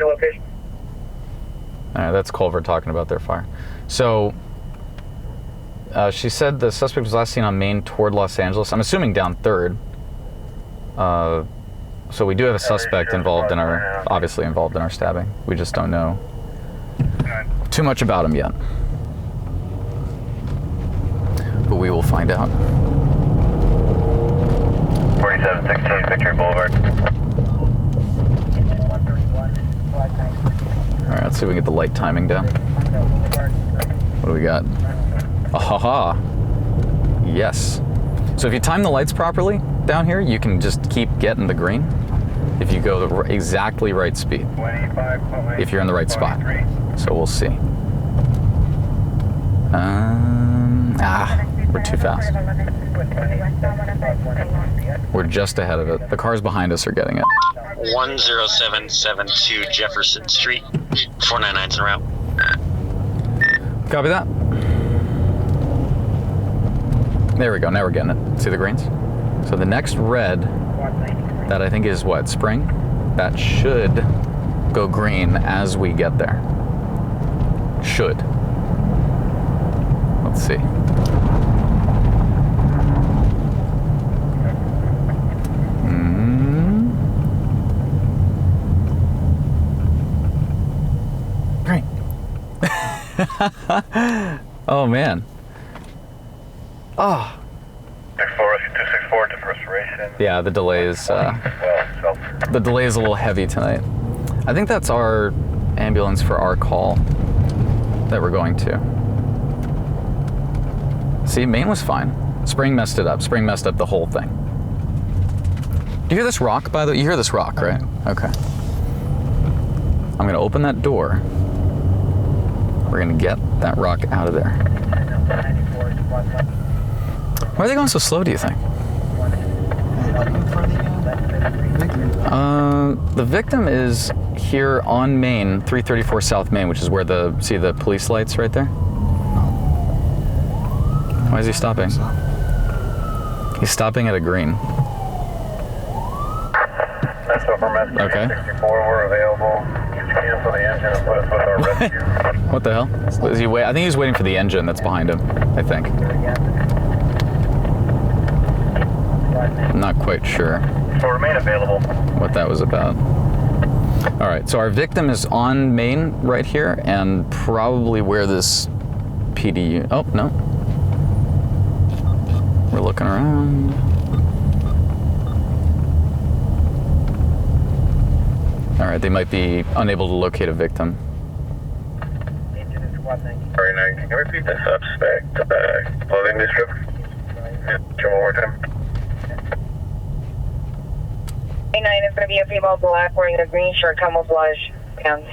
your location? All right, that's Culver talking about their fire. So, she said the suspect was last seen on Main toward Los Angeles. I'm assuming down 3rd. So we do have a suspect involved in our, obviously involved in our stabbing. We just don't know too much about him yet. But we will find out. 4716 Victory Boulevard. Alright, let's see if we can get the light timing down. What do we got? Aha! Yes. So if you time the lights properly down here, you can just keep getting the green if you go the exactly right speed. If you're in the right spot. So we'll see. We're too fast. We're just ahead of it. The cars behind us are getting it. 10772 Jefferson Street. 499's en route. Copy that. There we go. Now we're getting it. See the greens? So the next red, that I think is what? Spring? That should go green as we get there. Should. Let's see. Great. Oh man. Oh. 264 to restoration. Yeah, the delay is a little heavy tonight. I think that's our ambulance for our call that we're going to. See, Maine was fine. Spring messed it up. Spring messed up the whole thing. Do you hear this rock, by the way? You hear this rock, right? Okay. I'm gonna open that door. We're gonna get that rock out of there. Why are they going so slow, do you think? The victim is here on Main, 334 South Main, which is where see the police lights right there? Why is he stopping? He's stopping at a green. That's over Messenger Okay. 64, we're available. Cancel the engine and put us with our rescue. What the hell? Is he I think he's waiting for the engine that's behind him, I think. I'm not quite sure So remain available. what that was about. All right, so our victim is on Main right here, and probably where this PD... Oh, no. We're looking around. All right, they might be unable to locate a victim. Sorry, now, can you repeat the suspect clothing description? One more time. 9 is going to be a female black wearing a green shirt, camouflage pants.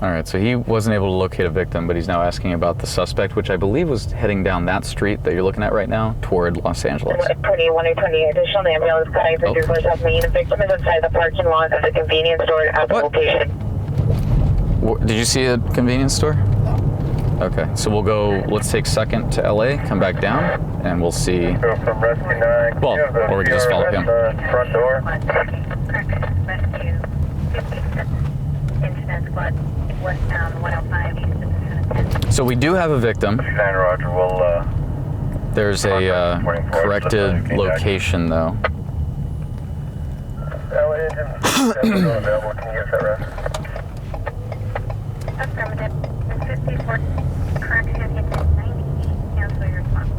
All right, so he wasn't able to locate a victim, but he's now asking about the suspect, which I believe was heading down that street that you're looking at right now toward Los Angeles. 120, additional ambulance cutting for 34 South Main. The victim is inside the parking lot of the convenience store at the location. Did you see a convenience store? No. Okay, so we'll go, let's take second to LA, come back down, and we'll see. Go from Rescue 9. Well, or we can just follow him. Front door. So we do have a victim. Roger, we'll, There's a corrected location, though. LA engine, available. Can you give us that rest? Affirmative. 54 correction is 90. Cancel your response.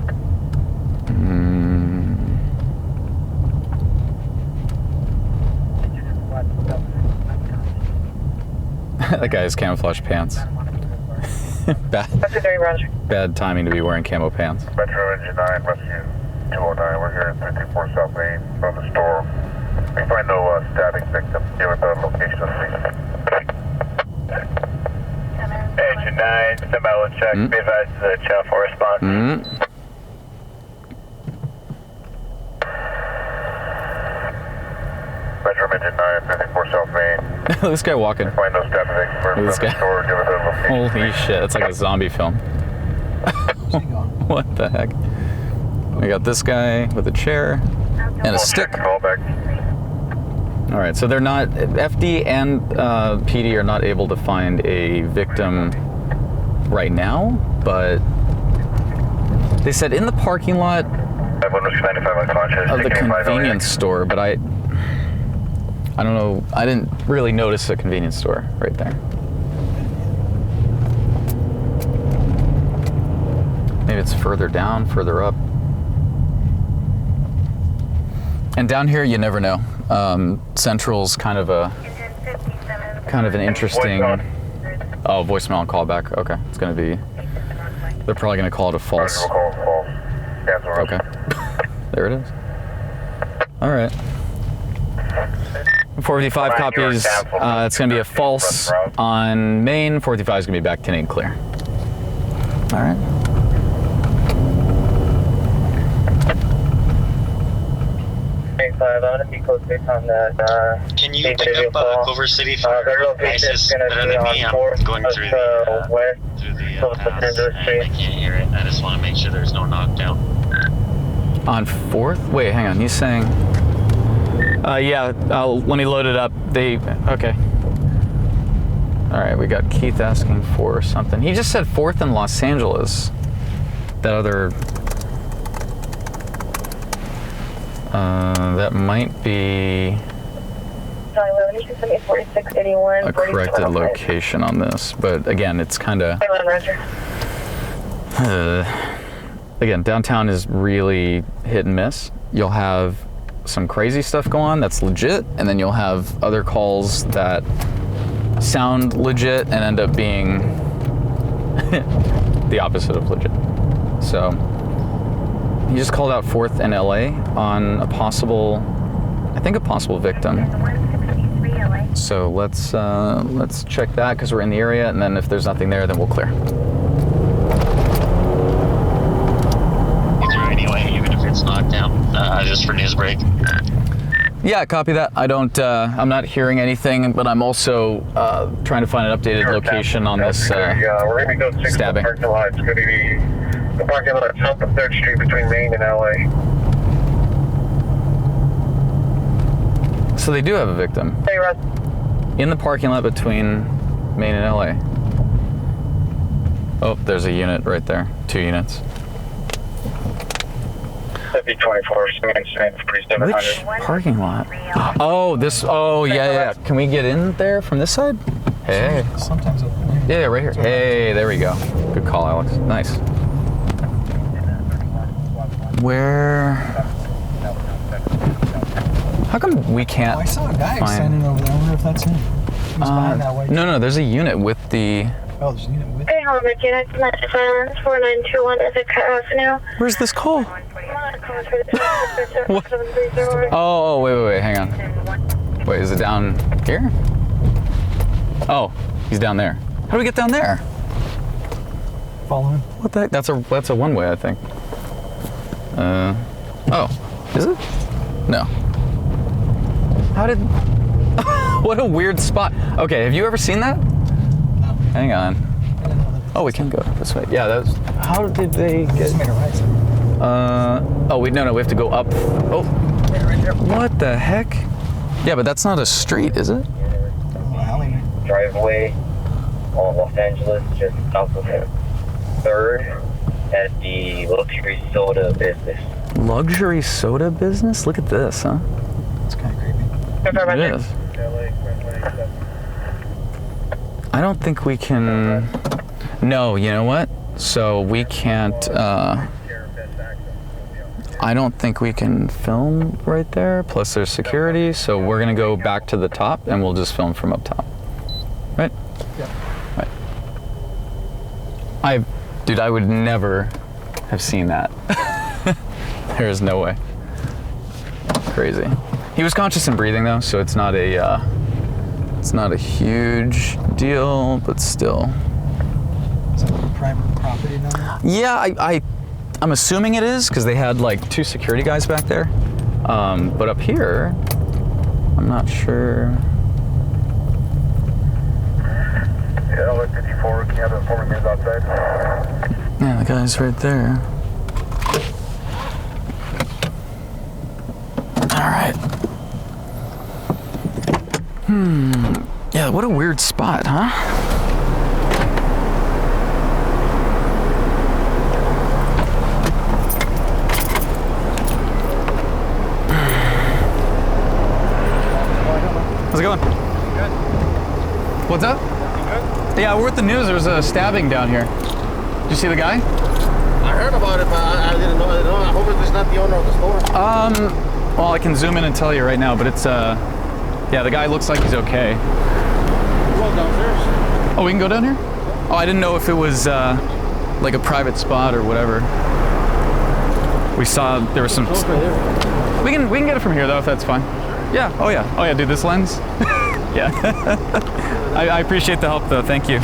That guy has camouflage pants. Bad timing to be wearing camo pants. Metro Engine 9, Rescue 209. We're here at 324 South Main from the store. We find no stabbing victim. Give us a location of the Engine 9, send out a check. Be advised to the channel for response. Metro Engine 9, 54 South Main. This guy walking. Find no stabbing victim from the store. Give us a location. Holy shit, it's like a zombie film. What the heck? We got this guy with a chair and a stick. Call back. All right, so they're not, FD and PD are not able to find a victim right now, but they said in the parking lot of the convenience store, but I don't know, I didn't really notice a convenience store right there. Maybe it's further down, further up. And down here, you never know. Central's kind of an interesting. Oh, voicemail and callback. Okay, it's gonna be. They're probably gonna call it a false. Okay, there it is. All right. 455 copies. It's gonna be a false on Main. 455 is gonna be back 10-8 clear. All right. I'm gonna be close based on that. Can you pick up Culver City for their location ISIS is gonna better be than on me? I'm 4th going through the west. pass, and I can't hear it. I just want to make sure there's no knockdown. On 4th? Wait, hang on. He's saying. Yeah. Let me load it up. Okay. All right. We got Keith asking for something. He just said 4th in Los Angeles. That other. That might be a corrected location on this, but again, it's kind of. Again, downtown is really hit and miss. You'll have some crazy stuff go on that's legit, and then you'll have other calls that sound legit and end up being the opposite of legit. So. He just called out 4th in LA on a possible victim. So let's check that because we're in the area, and then if there's nothing there, then we'll clear. Is there any way, even if it's knocked down, just for news break? Yeah, copy that. I'm not hearing anything, but I'm also trying to find an updated location on this we're gonna go 6 stabbing. parking lot. It's gonna be the parking lot south of 3rd Street between Main and LA. So they do have a victim Hey, Russ. in the parking lot between Main and LA. Oh, there's a unit right there. 2 units. FB24, stand for 3700. Which parking lot? Oh, this. Oh, yeah. Can we get in there from this side? Hey. Sometimes it'll. Yeah, right here. Hey, there we go. Good call, Alex. Nice. Where? How come we can't? Oh, I saw a guy find... standing over there. I wonder if that's him. He was behind that way. No, there's a unit with the. Oh, there's a unit with. Hey, Holman, units, 4921 Ithaca Avenue. Where's this call? Oh, wait, hang on. Wait, is it down here? Oh, he's down there. How do we get down there? Follow him. What the heck? That's a one-way, I think. Oh, is it? No. How did? What a weird spot. Okay, have you ever seen that? No. Hang on. I didn't know that. Oh, we can go this way. Yeah, that was. How did they get? Just made a right. Oh wait, no, we have to go up. Oh, what the heck? Yeah, but that's not a street, is it? Alleyway. Driveway on Los Angeles, just south of 3rd at the luxury soda business. Luxury soda business? Look at this, huh? It's kind of creepy. It is. I don't think we can. No, you know what? So we can't. I don't think we can film right there. Plus, there's security, so we're gonna go back to the top, and we'll just film from up top. Right? Yeah. Right. Dude, I would never have seen that. There is no way. Crazy. He was conscious and breathing though, so it's not a huge deal, but still. Is that private property now? Yeah, I'm assuming it is because they had like 2 security guys back there. But up here, I'm not sure. Yeah, look 54, can you have informing news outside? Yeah, the guy's right there. All right. Yeah, what a weird spot, huh? How's it going? Good. What's up? You good? Yeah, we're at the news. There's a stabbing down here. Did you see the guy? I heard about it, but I didn't know. I hope it's not the owner of the store. Well, I can zoom in and tell you right now, but it's, yeah, the guy looks like he's okay. Go downstairs. Oh, we can go down here? Oh, I didn't know if it was, like a private spot or whatever. We saw there was some... It's over there. We can get it from here, though, if that's fine. Yeah, oh yeah. Oh yeah, dude, this lens? Yeah. I appreciate the help, though. Thank you.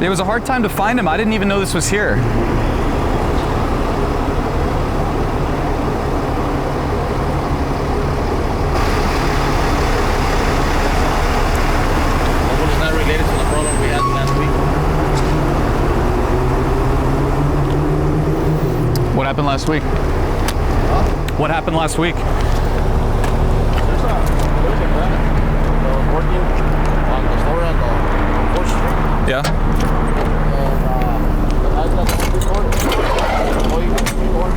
It was a hard time to find him. I didn't even know this was here. Hopefully it's not related to the problem we had last week. What happened last week? What happened last week? There's a man working on the store on the 4th Street. Yeah. And the guys got the door. The employee got the door.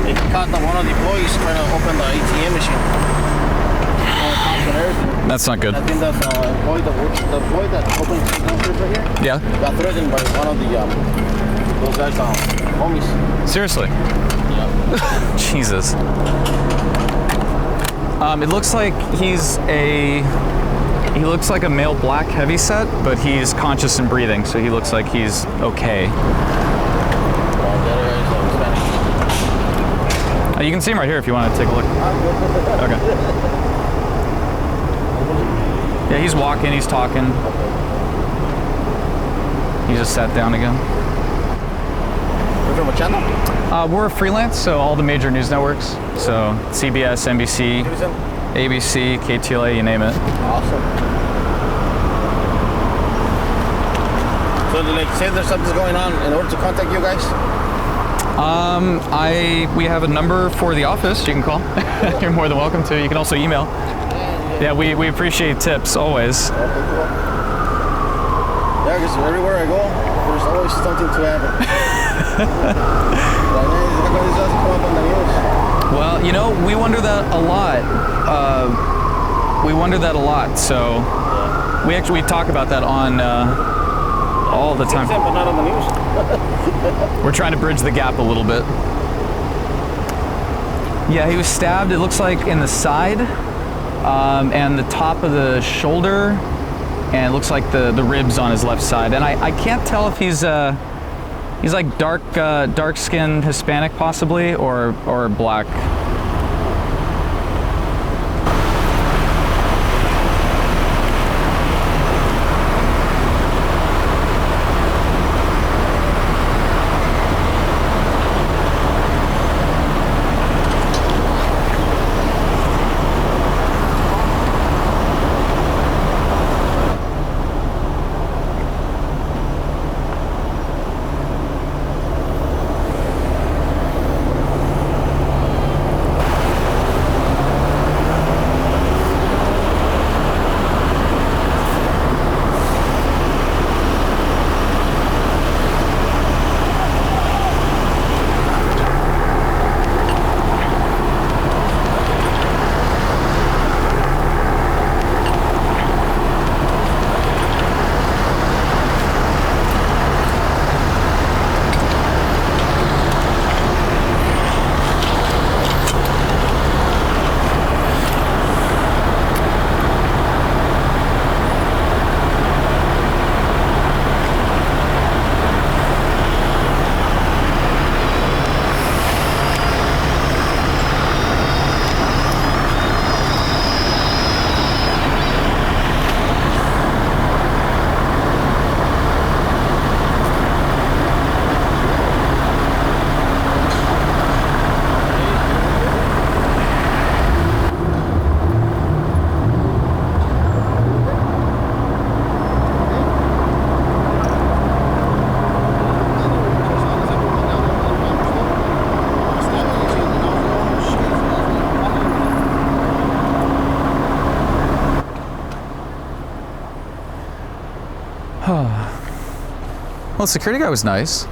They caught one of the employees trying to open the ATM machine. Cops and everything. That's not good. I think that the employee that opened the downstairs right here Yeah. got threatened by one of the those guys, homies. Seriously. Yeah. Jesus. It looks like he looks like a male black heavyset, but he's conscious and breathing, so he looks like he's okay. The other guy is Spanish. You can see him right here if you want to take a look. Okay. Yeah, he's walking, he's talking. He just sat down again. You're from a channel? We're freelance, so all the major news networks. So CBS, NBC, ABC, KTLA, you name it. Awesome. So, like, say there's something going on, in order to contact you guys? We have a number for the office you can call. You're more than welcome to. You can also email. Yeah, we appreciate tips always. Okay, cool. Yeah, because everywhere I go, there's always something to happen. Well, you know, we wonder that a lot. So we talk about that on all the time. But not on the news. We're trying to bridge the gap a little bit. Yeah, he was stabbed, it looks like, in the side and the top of the shoulder, and it looks like the ribs on his left side. And I can't tell if he's like dark-skinned Hispanic possibly, or black. Well, the security guy was nice.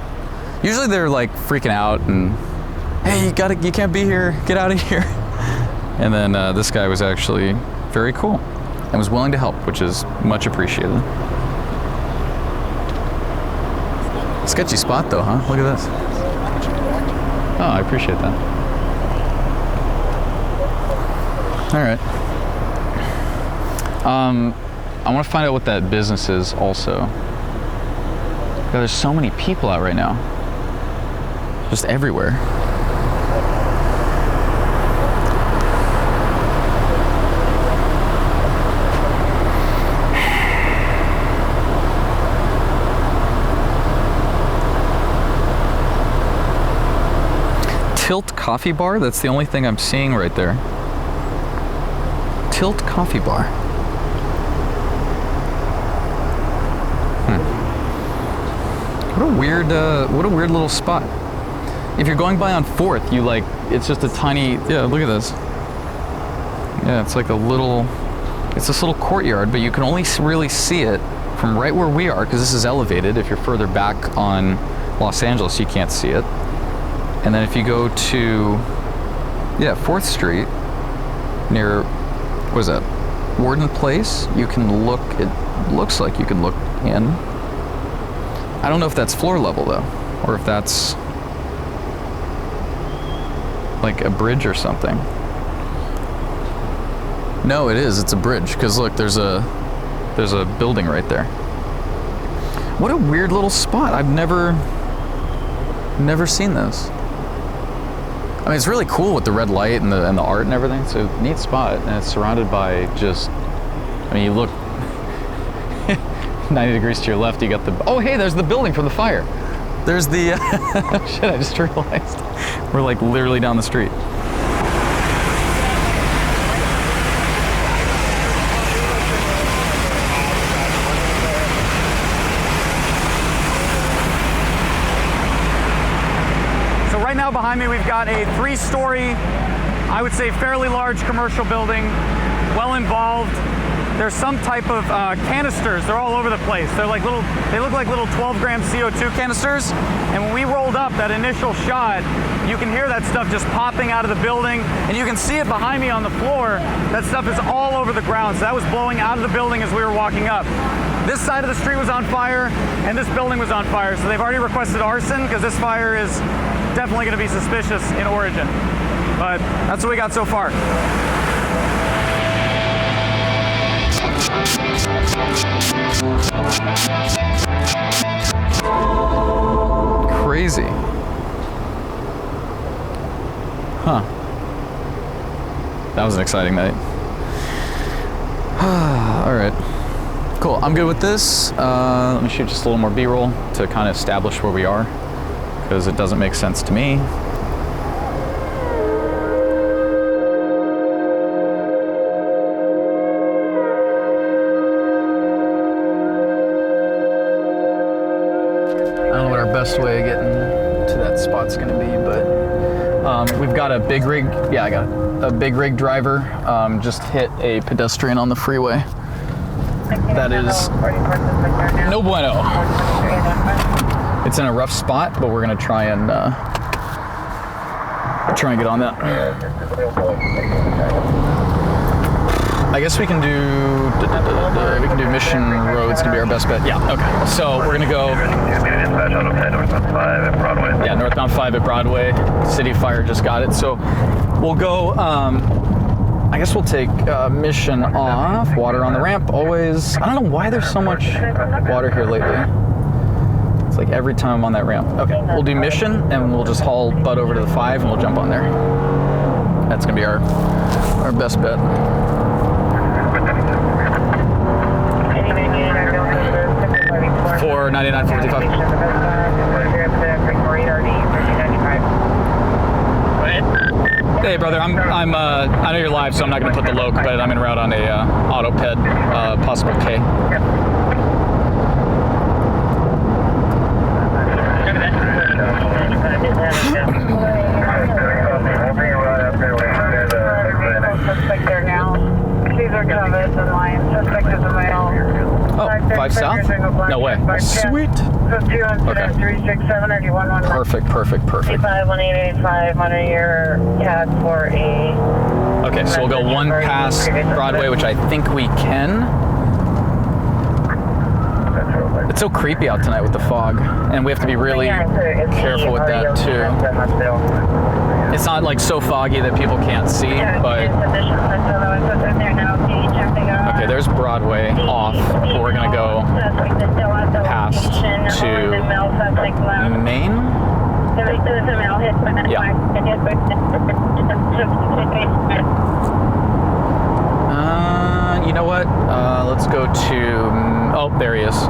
Usually they're like freaking out and, hey, you can't be here, get out of here. And then this guy was actually very cool and was willing to help, which is much appreciated. Sketchy spot though, huh? Look at this. Oh, I appreciate that. All right. I want to find out what that business is also. God, there's so many people out right now. Just everywhere. Tilt Coffee Bar? That's the only thing I'm seeing right there. Tilt Coffee Bar. What a weird little spot. If you're going by on 4th, you like, it's just a tiny, yeah, look at this. Yeah, it's like it's this little courtyard, but you can only really see it from right where we are, because this is elevated. If you're further back on Los Angeles, you can't see it. And then if you go to, 4th Street, near, what is that, Warden Place, you can look, it looks like you can look in. I don't know if that's floor level though, or if that's like a bridge or something. No, it is, it's a bridge, because look, there's a building right there. What a weird little spot. I've never seen this. I mean, it's really cool with the red light and the art and everything. It's a neat spot, and it's surrounded by just, I mean, you look 90 degrees to your left, you got the, oh hey, there's the building from the fire. There's the, shit, I just realized. We're like literally down the street. So right now behind me we've got a 3-story, I would say fairly large commercial building, well involved. There's some type of canisters. They're all over the place. They're like little, they look like little 12-gram CO2 canisters. And when we rolled up that initial shot, you can hear that stuff just popping out of the building, and you can see it behind me on the floor. That stuff is all over the ground. So that was blowing out of the building as we were walking up. This side of the street was on fire, and this building was on fire. So they've already requested arson, because this fire is definitely going to be suspicious in origin. But that's what we got so far. Crazy. Huh. That was an exciting night. All right. Cool. I'm good with this. Let me shoot just a little more B-roll to kind of establish where we are, because it doesn't make sense to me. Best way of getting to that spot's gonna be, but we've got a big rig. Yeah, I got a big rig driver. Just hit a pedestrian on the freeway. That is no bueno. It's in a rough spot, but we're gonna try and get on that. I guess we can do Mission Road's gonna be our best bet. Yeah, okay. So we're gonna go. Yeah, northbound 5 at Broadway. City Fire just got it. So we'll go. I guess we'll take Mission off. Water on the ramp always. I don't know why there's so much water here lately. It's like every time I'm on that ramp. Okay, we'll do Mission, and we'll just haul butt over to the 5, and we'll jump on there. That's gonna be our best bet. 499.45. Hey brother, I know you're live, so I'm not gonna put the loc, but I'm en route on a auto ped, possible K. Suspect there now. These are Travis and Lion. Suspect is a male. Oh, 5 drive south? No way. Sweet. So 20367 or do you want one? Perfect. 251885 on your CAD for a. Okay, so we'll go one past Broadway, which I think we can. It's so creepy out tonight with the fog, and we have to be really careful with that too. It's not like so foggy that people can't see, but okay, there's Broadway off, but we're gonna go past to Main. You know what? Let's go to. Oh, there he is.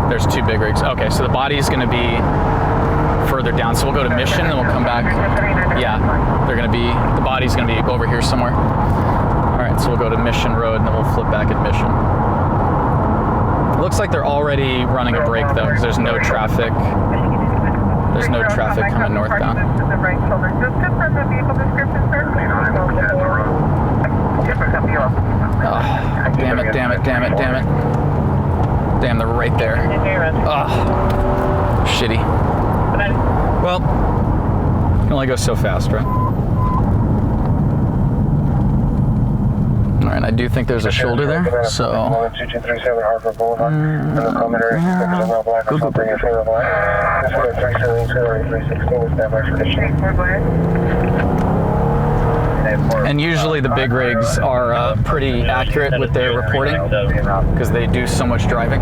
There's two big rigs. Okay, so the body's going to be further down. So we'll go to Mission, and we'll come back. Yeah, they're going to be. The body's going to be over here somewhere. All right, so we'll go to Mission Road, and then we'll flip back at Mission. It looks like they're already running a break though, because there's no traffic. There's no traffic coming northbound. Oh, damn it. Damn, they're right there. Oh, shitty. Well, you can only go so fast, right? All right, I do think there's a shoulder there, so. And usually the big rigs are pretty accurate with their reporting because they do so much driving.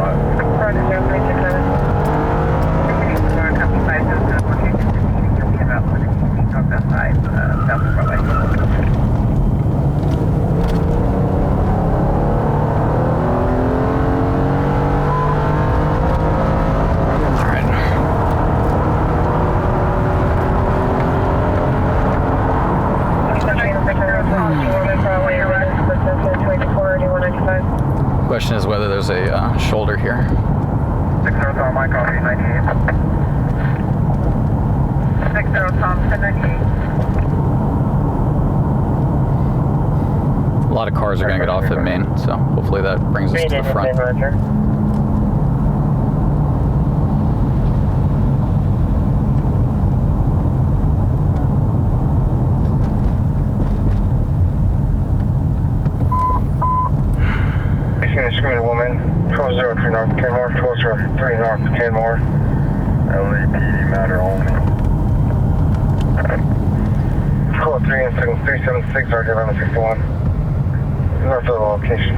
Question is whether there's a shoulder here. 60 Tom, my copy, 98. 60 Tom, 1098. A lot of cars are going to get off at Main, so hopefully that brings us to the front. Screen woman, 1203 North Kenmore, 1203 North Kenmore. LAPD matter only. 1203 and 376 RJ 1161. North of the location.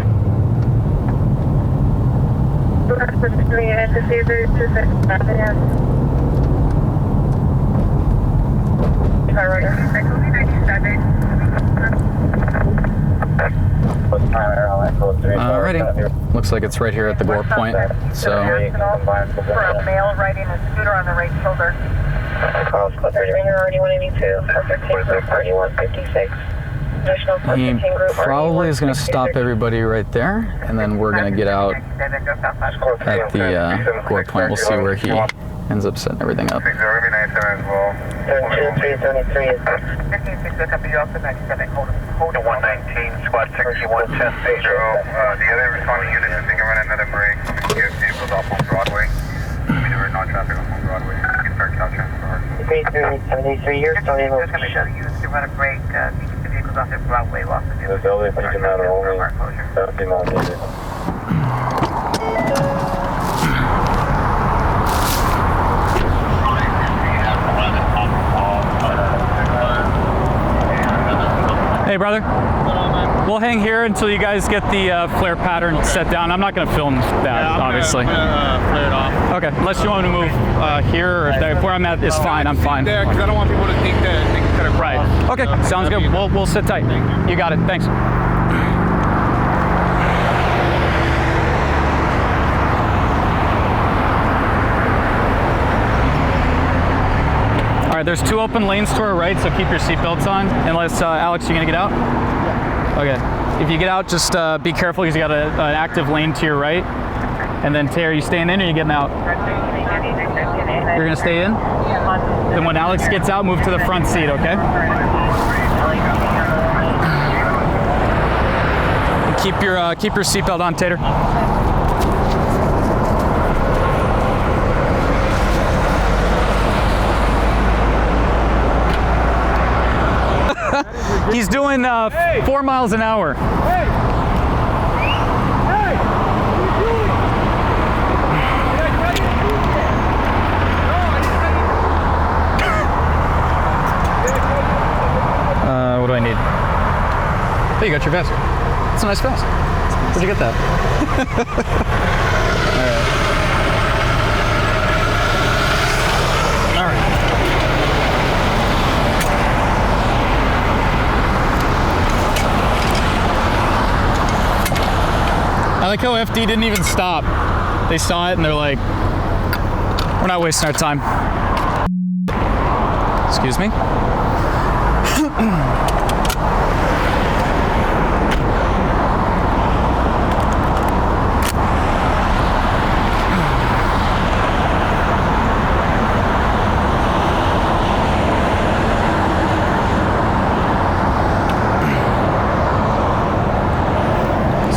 Alrighty. Looks like it's right here at the Gore Point. So. For a male riding a scooter on the right shoulder. He probably is going to stop everybody right there, and then we're going to get out at the Gore Point. We'll see where he ends up setting everything up. 119, squad 61, 10 the other responding unit is going to run another break. Get vehicles off on Broadway. We do not traffic on Broadway. Get start capturing for our 73 years, so they will used to run a break, the vehicles off at Broadway, lost the vehicles. There's only thinking that only 17 on needed. Hey, brother. We'll hang here until you guys get the flare pattern set down. I'm not going to film that, obviously. Flare it off. Okay, unless you want me to move here, or if where I'm at is fine, I'm fine. There, because I don't want people to think that they can cut it Right. Okay, sounds good. We'll sit tight. You got it. Thanks. All right, there's 2 open lanes to our right, so keep your seatbelts on. Unless, Alex, you gonna get out? Okay. If you get out, just be careful because you got an active lane to your right. And then, Tay, are you staying in or are you getting out? You're gonna stay in? Then when Alex gets out, move to the front seat, okay? Keep your seatbelt on, Tater. He's doing 4 miles an hour. What do I need? Oh, you got your vest. It's a nice vest. Where'd you get that? All right. I like how FD didn't even stop. They saw it and they're like, we're not wasting our time. Excuse me.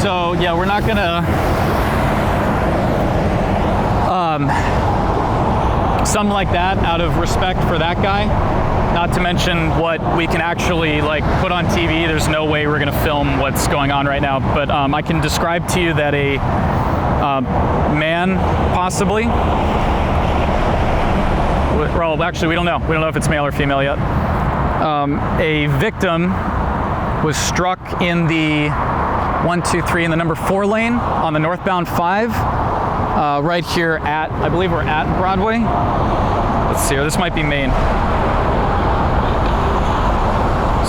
So yeah, we're not gonna something like that out of respect for that guy. Not to mention what we can actually like put on TV. There's no way we're gonna film what's going on right now. But I can describe to you that a man, possibly. Well, actually, we don't know. We don't know if it's male or female yet. A victim was struck in the 1, 2, 3 in the number 4 lane on the northbound 5, right here at, I believe we're at Broadway. Let's see, this might be Main.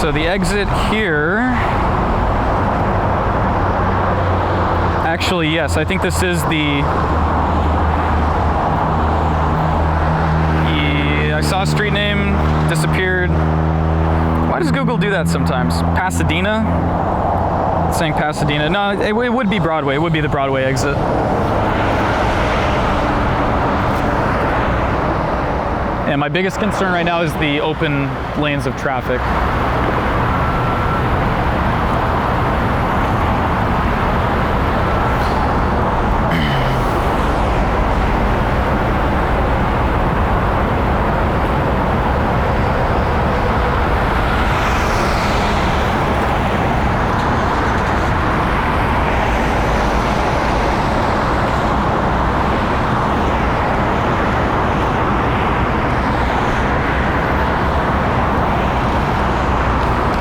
So the exit here, actually, yes, I think this is the, I saw a street name, disappeared. Why does Google do that sometimes? Pasadena? It's saying Pasadena. No, it would be Broadway. It would be the Broadway exit. And my biggest concern right now is the open lanes of traffic.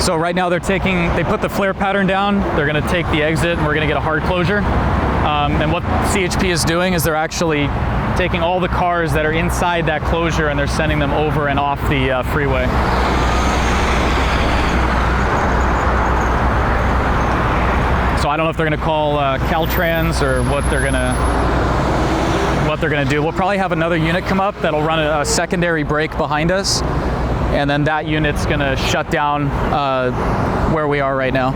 So right now they put the flare pattern down, they're gonna take the exit and we're gonna get a hard closure. And what CHP is doing is they're actually taking all the cars that are inside that closure and they're sending them over and off the freeway. So I don't know if they're gonna call Caltrans or what they're gonna do. We'll probably have another unit come up that'll run a secondary brake behind us. And then that unit's gonna shut down where we are right now.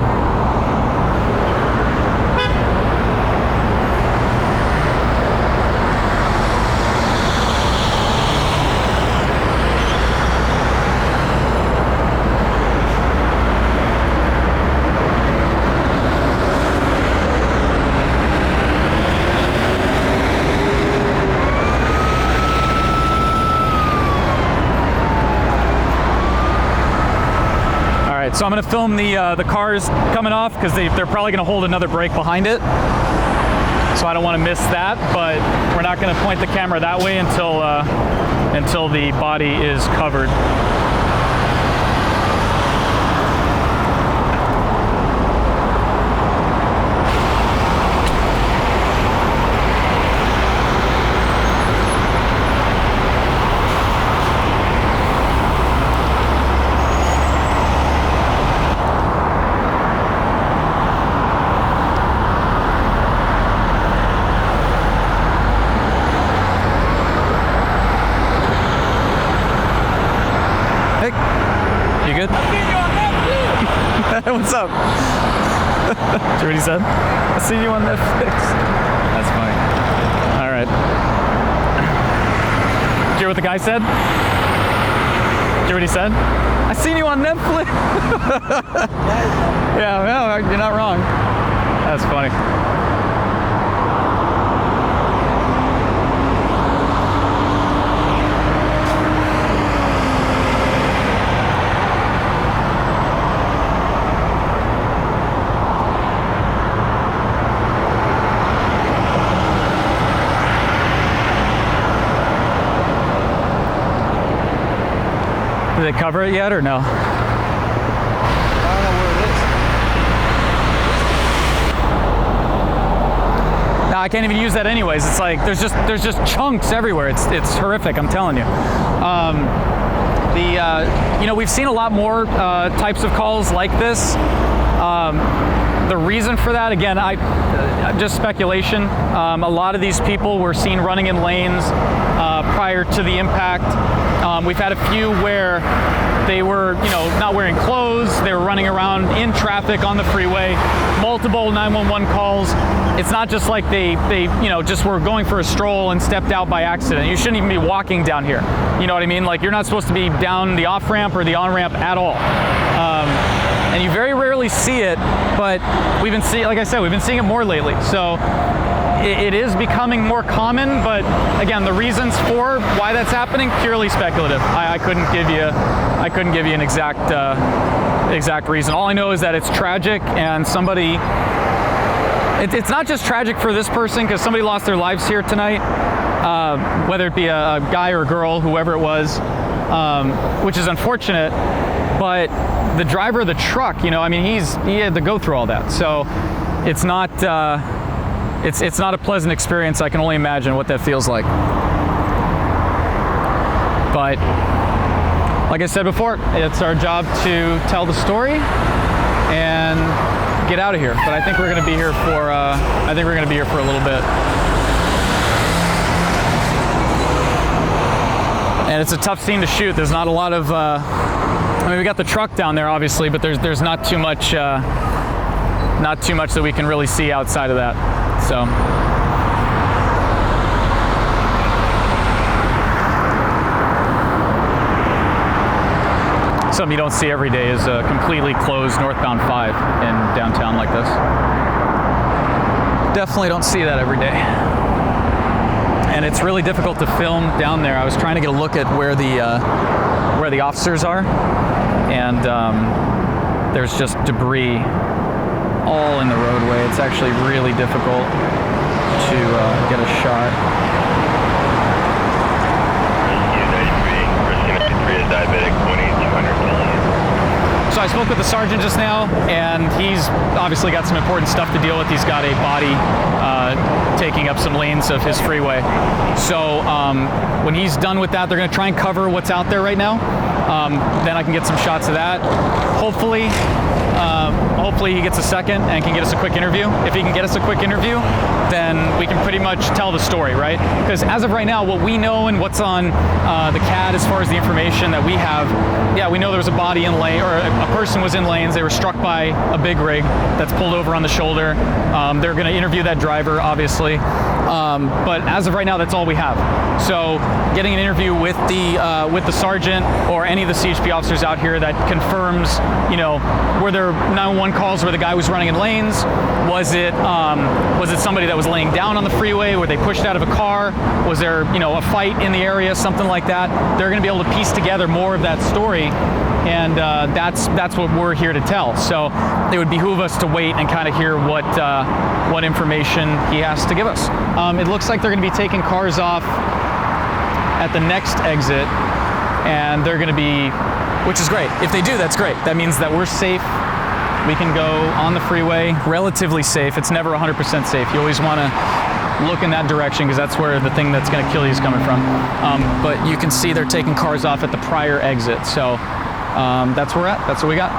So I'm going to film the cars coming off because they're probably going to hold another brake behind it. So I don't want to miss that, but we're not going to point the camera that way until the body is covered. What's up? Did you hear what he said? I see you on Netflix. That's funny. All right. Did you hear what the guy said? Did you hear what he said? I seen you on Netflix. Yeah, well, you're not wrong. That's funny. Did they cover it yet or no? I don't know where it is. No, I can't even use that anyways. It's like there's just chunks everywhere. It's horrific. I'm telling you. You know, we've seen a lot more types of calls like this. The reason for that, again, just speculation. A lot of these people were seen running in lanes prior to the impact. We've had a few where they were, you know, not wearing clothes. They were running around in traffic on the freeway. Multiple 911 calls. It's not just like they you know, just were going for a stroll and stepped out by accident. You shouldn't even be walking down here. You know what I mean? Like, you're not supposed to be down the off-ramp or the on-ramp at all. And you very rarely see it, but we've been seeing, like I said, we've been seeing it more lately. So it is becoming more common, but again, the reasons for why that's happening, purely speculative. I couldn't give you an exact reason. All I know is that it's tragic, and somebody, it's not just tragic for this person, because somebody lost their lives here tonight, whether it be a guy or a girl, whoever it was, which is unfortunate, but the driver of the truck, you know, I mean, he had to go through all that. So it's not, it's not a pleasant experience. I can only imagine what that feels like. But like I said before, it's our job to tell the story and get out of here. But I think we're going to be here for, a little bit. And it's a tough scene to shoot. There's not a lot of, I mean, we got the truck down there, obviously, but there's not too much that we can really see outside of that. So. Something you don't see every day is a completely closed northbound 5 in downtown like this. Definitely don't see that every day. And it's really difficult to film down there. I was trying to get a look at where the officers are, and there's just debris all in the roadway. It's actually really difficult to get a shot. So I spoke with the sergeant just now, and he's obviously got some important stuff to deal with. He's got a body taking up some lanes of his freeway. So when he's done with that, they're going to try and cover what's out there right now. Then I can get some shots of that. Hopefully he gets a second and can get us a quick interview. If he can get us a quick interview, then we can pretty much tell the story, right? Because as of right now, what we know and what's on the CAD as far as the information that we have, yeah, we know there was a body in lane, or a person was in lanes. They were struck by a big rig that's pulled over on the shoulder. They're going to interview that driver, obviously. But as of right now, that's all we have. So getting an interview with the sergeant or any of the CHP officers out here that confirms, you know, were there 911 calls where the guy was running in lanes? Was it somebody that was laying down on the freeway? Were they pushed out of a car? Was there, you know, a fight in the area, something like that? They're going to be able to piece together more of that story, and that's what we're here to tell. So it would behoove us to wait and kind of hear what information he has to give us. It looks like they're going to be taking cars off at the next exit, and they're going to be, which is great. If they do, that's great. That means that we're safe. We can go on the freeway relatively safe. It's never 100% safe. You always want to look in that direction, because that's where the thing that's going to kill you is coming from. But you can see they're taking cars off at the prior exit. So that's where we're at. That's what we got.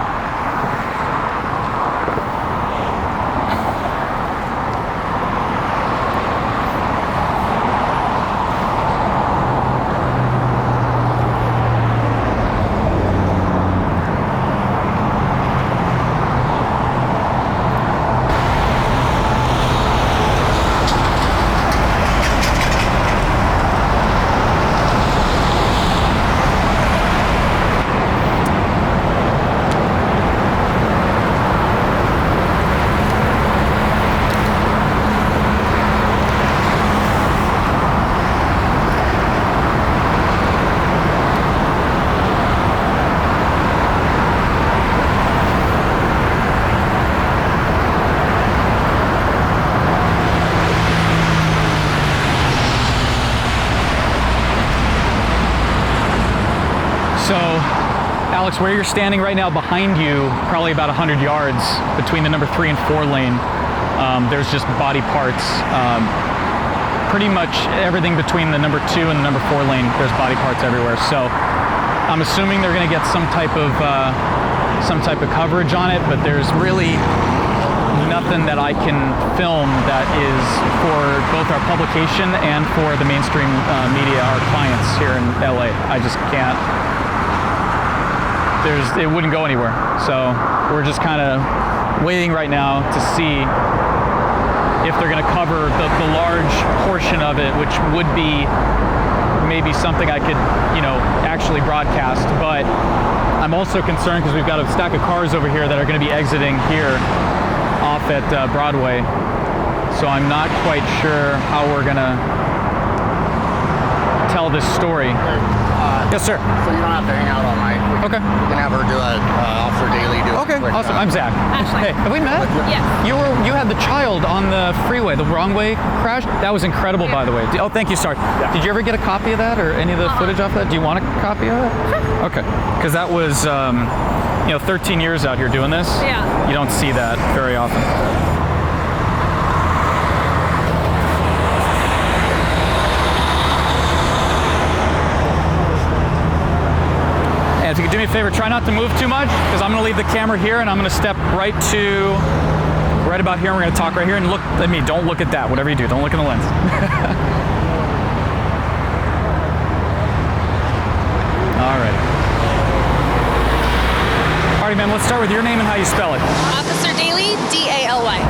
So Alex, where you're standing right now, behind you, probably about 100 yards between the number 3 and 4 lane, there's just body parts. Pretty much everything between the number 2 and the number 4 lane, there's body parts everywhere. So I'm assuming they're going to get some type of coverage on it, but there's really nothing that I can film that is for both our publication and for the mainstream media, our clients here in LA. I just can't. It wouldn't go anywhere. So we're just kind of waiting right now to see if they're going to cover the large portion of it, which would be maybe something I could, actually broadcast. But I'm also concerned because we've got a stack of cars over here that are going to be exiting here off at Broadway. So I'm not quite sure how we're going to tell this story. Yes, sir. So you don't have to hang out all night. Okay. We can have her do Officer Daly do Okay, awesome. I'm Zach. Ashley. Hey, have we met? Yes. You had the child on the freeway, the wrong way crash. That was incredible, by the way. Oh, thank you. Sorry. Did you ever get a copy of that or any of the footage off that? Do you want a copy of it? Sure. Okay. Because that was, 13 years out here doing this. Yeah. You don't see that very often. And if you could do me a favor, try not to move too much, because I'm going to leave the camera here and I'm going to step right about here. And we're going to talk right here and look at me. Don't look at that. Whatever you do, don't look in the lens. All right. Alrighty, ma'am, let's start with your name and how you spell it. Officer Daly, D-A-L-Y.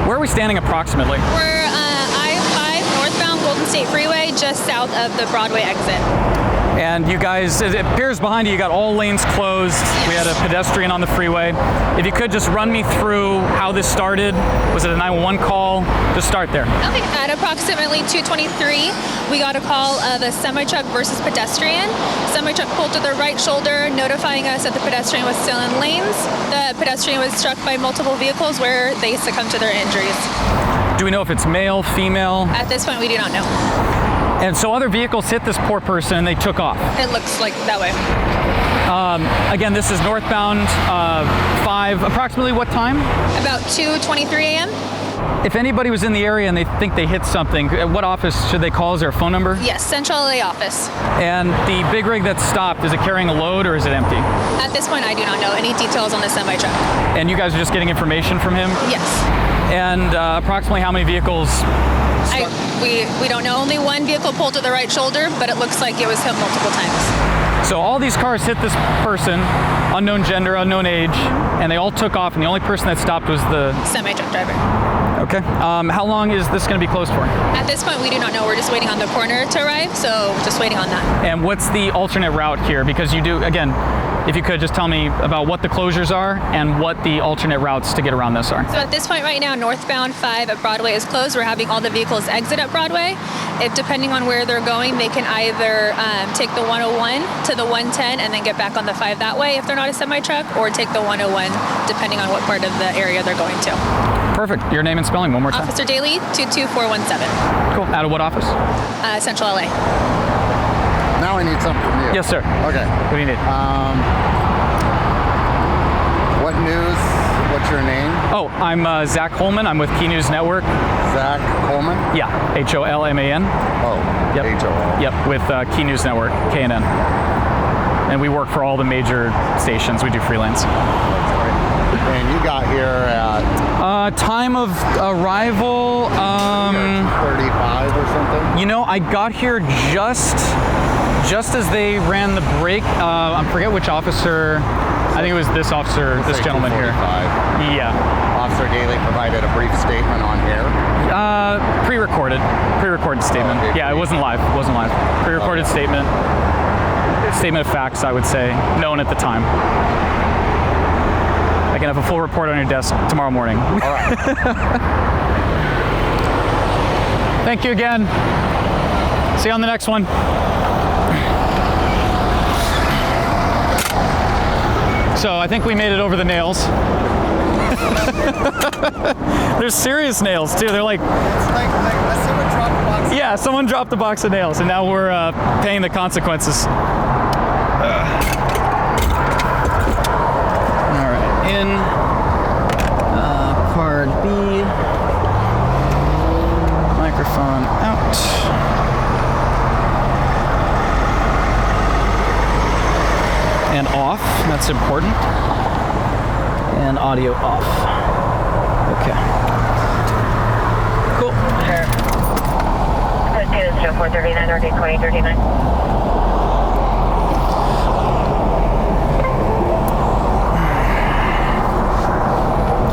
Where are we standing approximately? We're I-5 northbound Golden State Freeway, just south of the Broadway exit. And you guys, it appears behind you, you got all lanes closed. Yes. We had a pedestrian on the freeway. If you could just run me through how this started. Was it a 911 call? Just start there. Okay. At approximately 2:23, we got a call of a semi-truck versus pedestrian. Semi-truck pulled to the right shoulder, notifying us that the pedestrian was still in lanes. The pedestrian was struck by multiple vehicles where they succumbed to their injuries. Do we know if it's male, female? At this point, we do not know. And so other vehicles hit this poor person and they took off. It looks like that way. Again, this is northbound 5, approximately what time? About 2:23 a.m. If anybody was in the area and they think they hit something, what office should they call? Is there a phone number? Yes, Central LA office. And the big rig that stopped, is it carrying a load or is it empty? At this point, I do not know any details on the semi-truck. And you guys are just getting information from him? Yes. And approximately how many vehicles? We don't know. Only one vehicle pulled to the right shoulder, but it looks like it was hit multiple times. So all these cars hit this person, unknown gender, unknown age, and they all took off, and the only person that stopped was the Semi-truck driver. Okay. How long is this going to be closed for? At this point, we do not know. We're just waiting on the coroner to arrive, so just waiting on that. And what's the alternate route here? Because you do, again, if you could just tell me about what the closures are and what the alternate routes to get around this are. So at this point right now, northbound 5 at Broadway is closed. We're having all the vehicles exit at Broadway. If depending on where they're going, they can either take the 101 to the 110 and then get back on the 5 that way if they're not a semi-truck, or take the 101 depending on what part of the area they're going to. Perfect. Your name and spelling one more time. Officer Daly, 22417. Cool. Out of what office? Central LA. Now I need something from you. Yes, sir. Okay. What do you need? What news? What's your name? Oh, I'm Zach Holman. I'm with Key News Network. Zach Holman? Yeah, Holman. Oh, Yep. H-O-L. Yep, with Key News Network, KNN. And we work for all the major stations. We do freelance. And you got here at Time of arrival, 35 or something? you know, I got here just as they ran the break. I forget which officer. I think it was this officer, this gentleman here. 2:45. Yeah. Officer Daly provided a brief statement on air. Pre-recorded statement. okay. Yeah, it wasn't live. Pre-recorded statement of facts, I would say, known at the time. I can have a full report on your desk tomorrow morning. All right. Thank you again. See you on the next one. So I think we made it over the nails. They're serious nails too. They're like, It's like someone dropped a box. yeah, someone dropped a box of nails and now we're paying the consequences. and off. That's important. And audio off. Okay. Cool. Sure. 439 or 2039.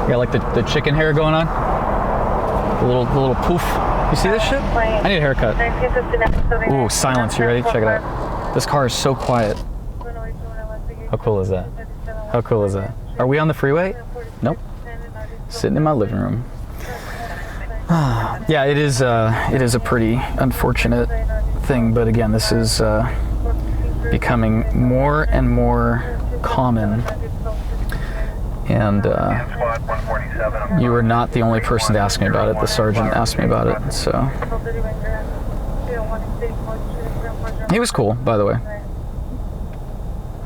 Got like the chicken hair going on. The little poof. You see this shit? I need a haircut. Ooh, silence. You ready? Check it out. This car is so quiet. How cool is that? How cool is that? Are we on the freeway? Nope. Sitting in my living room. Yeah, it is a pretty unfortunate thing, but again, this is becoming more and more common. And you were not the only person to ask me about it. The sergeant asked me about it, so. He was cool, by the way.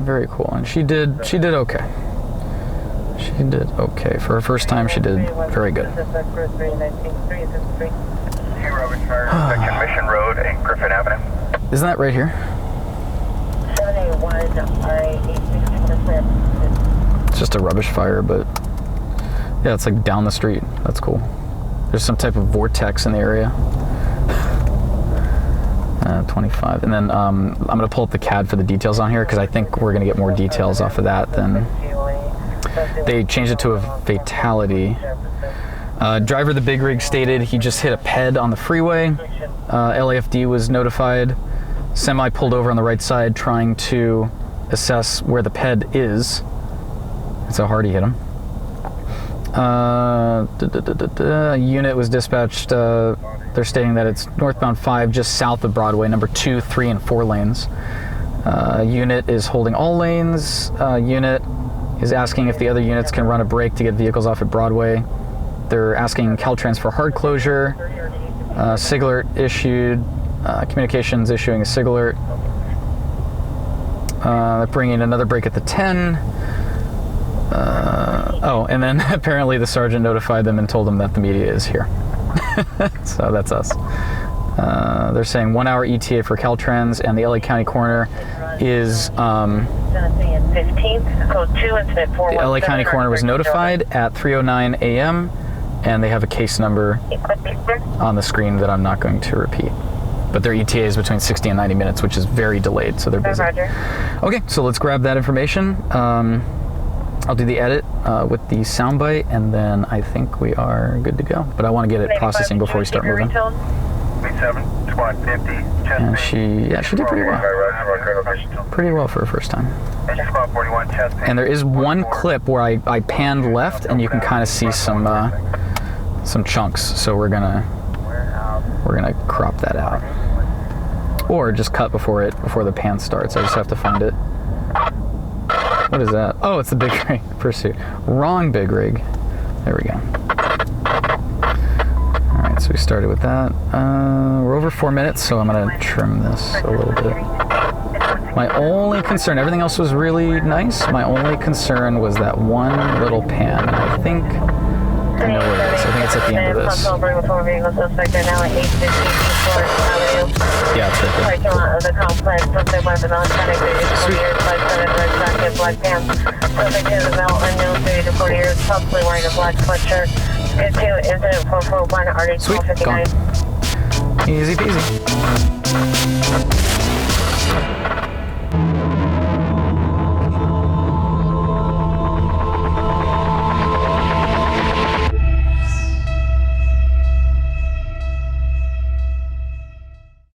Very cool, and she did okay. She did okay. For her first time, she did very good. Mission Road and Griffin Avenue. Isn't that right here? It's just a rubbish fire, but yeah, it's like down the street. That's cool. There's some type of vortex in the area. 25. And then I'm going to pull up the CAD for the details on here because I think we're going to get more details off of that than... They changed it to a fatality. Driver of the big rig stated he just hit a ped on the freeway. LAFD was notified. Semi pulled over on the right side trying to assess where the ped is. That's how hard he hit him. A unit was dispatched. They're stating that it's northbound 5 just south of Broadway, number 2, 3, and 4 lanes. Unit is holding all lanes. Unit is asking if the other units can run a break to get vehicles off at Broadway. They're asking Caltrans for hard closure. SIG alert issued. Communications issuing a SIG alert. They're bringing another break at the 10. Oh, and then apparently the sergeant notified them and told them that the media is here. So that's us. They're saying 1 hour ETA for Caltrans, and the LA County coroner is... the LA County coroner was notified at 3:09 a.m. and they have a case number on the screen that I'm not going to repeat. But their ETA is between 60 and 90 minutes, which is very delayed, so they're busy. Okay, so let's grab that information. I'll do the edit with the soundbite, and then I think we are good to go. But I want to get it processing before we start moving. And she did pretty well. Pretty well for her first time. And there is one clip where I panned left, and you can kind of see some chunks. So we're gonna crop that out, or just cut before the pan starts. I just have to find it. What is that? Oh, it's the big rig pursuit. Wrong big rig. There we go. All right, so we started with that. We're over 4 minutes, so I'm gonna trim this a little bit. My only concern, everything else was really nice. My only concern was that one little pan. I think I know where it is. I think it's at the end of this. Yeah, it's right there. Parking lot of the complex, something by the non-static 30 to 40 years, 5'7", jacket, black pants. Subject to the male, unknown 30 to 40 years, possibly wearing a black sweatshirt. Good to incident 441, RD 1259. Easy peasy.